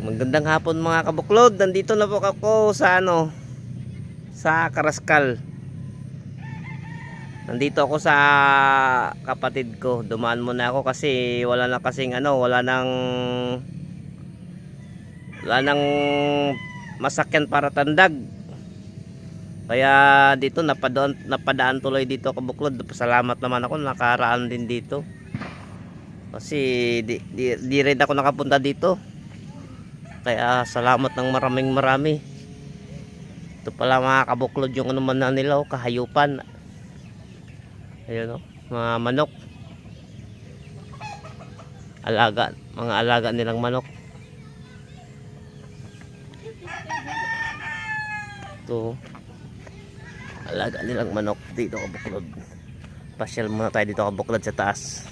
Magandang hapon mga kabuklod. Nandito na po ako sa sa Karaskal. Nandito ako sa kapatid ko. Dumaan muna ako kasi wala na kasing wala nang masakyan para tandag. Kaya dito napadaan tuloy dito kabuklod. Pasalamat naman ako nakaraan din dito. Kasi di rin ako nakapunta dito. Kaya salamat ng marami. Ito pala mga kabuklod yung man na nila kahayupan. Ayun mga manok. Mga alaga nilang manok. Ito alaga nilang manok dito kabuklod. Pasyal muna tayo dito kabuklod sa taas.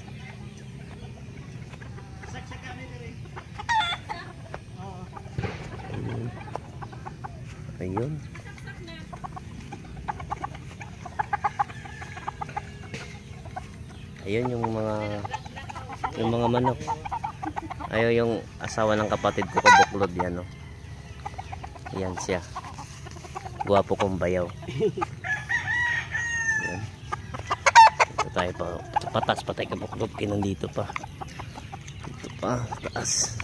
Ayun. Ayun yung mga manok. Ayun yung asawa ng kapatid ko kabuklod yan Yan siya. Guwapo kong bayaw. Yan. Dito tayo pa. Patas patay kabuklod kinandito pa. Dito pa taas.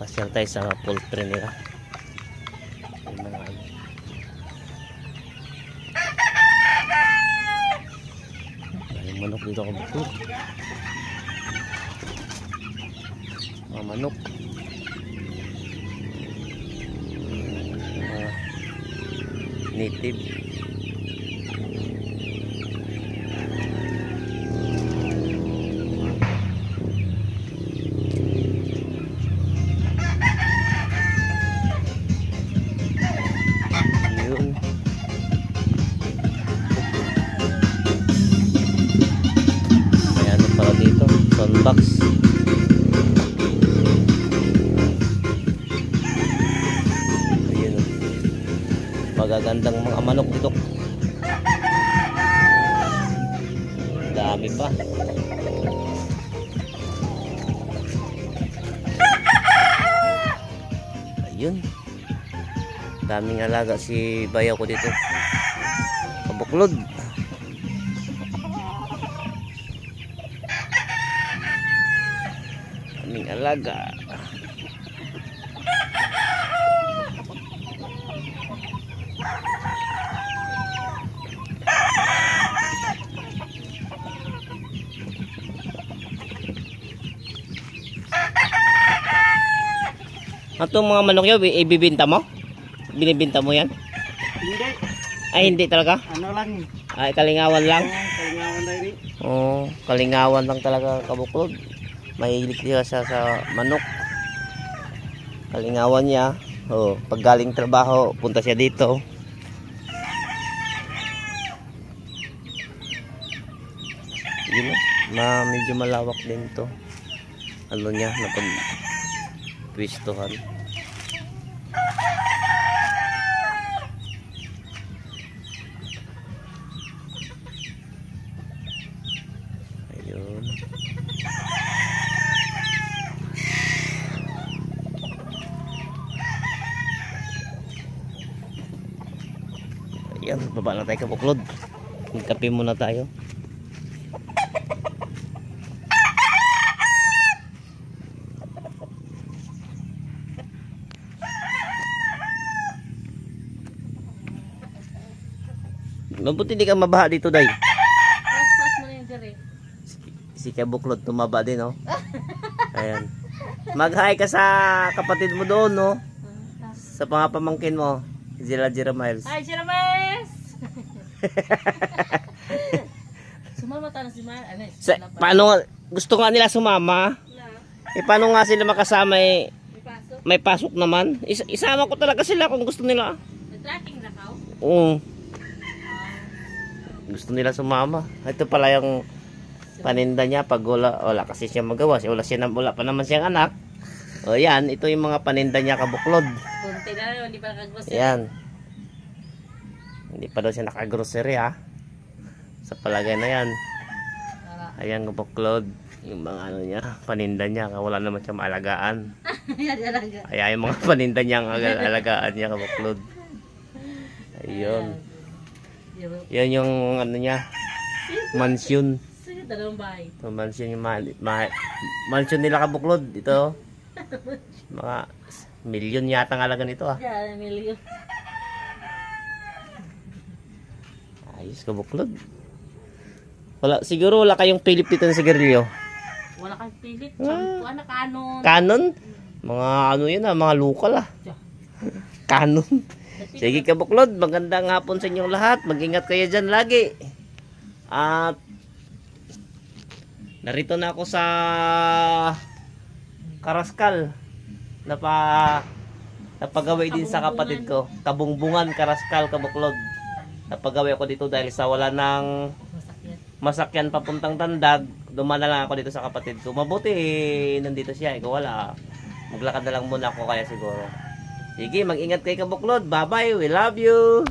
Pasyal tayo sa poultry nila. Manok dito kabuklod. Mga manok. Mga native. Dito, soundbox. Ayun magagandang mga manok dito. Dami pa. Ayun. Daming alaga si bayaw ko dito. Kabuklod. Daming alaga. Itong mga manok nyo, ibibinta mo? Binibinta mo yan? Hindi. Ay, hindi talaga? Ano lang? Ay, kalingawan lang? Kalingawan lang rin. Oo, kalingawan lang talaga kabuklod. Mahilig siya sa manok. Kalingawan niya. Oh, pag galing trabaho, punta siya dito. Yun medyo malawak din to. Niya na pag pwistuhan. Ayun. Ayan, baba na tayo kabuklod. Magkape muna tayo. Mabuti di ka mabaha dito, day. Pas mo na yung diri. Si kabuklod tumaba din, Ayan. Mag-hi ka sa kapatid mo doon, Sa mga pamangkin mo. Jira Miles. Hi, Jira Miles! Sumama tayo na si Miles. Paano gusto nga nila sumama? Paano nga sila makasama may pasok naman? Isama ko talaga sila kung gusto nila. Nag-tracking na ka? Oo. Gusto nila sumama. Ito pala yung paninda niya pag wala kasi siya magawa. Wala pa naman siyang anak. O yan, ito yung mga paninda niya kabuklod. Kunti na lang, hindi pa nakagrocery. Yan. Hindi pa daw siya nakagrocery Sa palagay na yan. Ayan kabuklod. Yung mga ano niya, paninda niya, wala naman siya maalagaan. Yan, alaga. Kaya yung mga paninda niya ang alagaan niya kabuklod. Ayun. Yan yung ano niya, mansion. Sige, dalawang bahay. So, mansion yung mansion nila kabuklod. Ito. Mga milyon yata ang halaga nito ah. Yan, milyon. Ayos kabuklod. Siguro wala kayong Philip dito ng sigarilyo. Wala kang pilit. Shampoo, ano, kanon. Canon? Mga ano yun ah, mga lokal ah. Canon. Sige kabuklod, magandang hapon sa inyong lahat. Mag-ingat kayo dyan lagi. At narito na ako sa Karaskal. Napagaway din sa kapatid ko. Kabungbungan, Karaskal, kabuklod. Napagaway ako dito dahil sa wala ng masakyan papuntang Tandag. Dumana lang ako dito sa kapatid ko. Mabuti nandito siya. Ikaw wala. Maglakad na lang muna ako kaya siguro. Sige, mag-ingat kayo kabuklod. Bye-bye. We love you.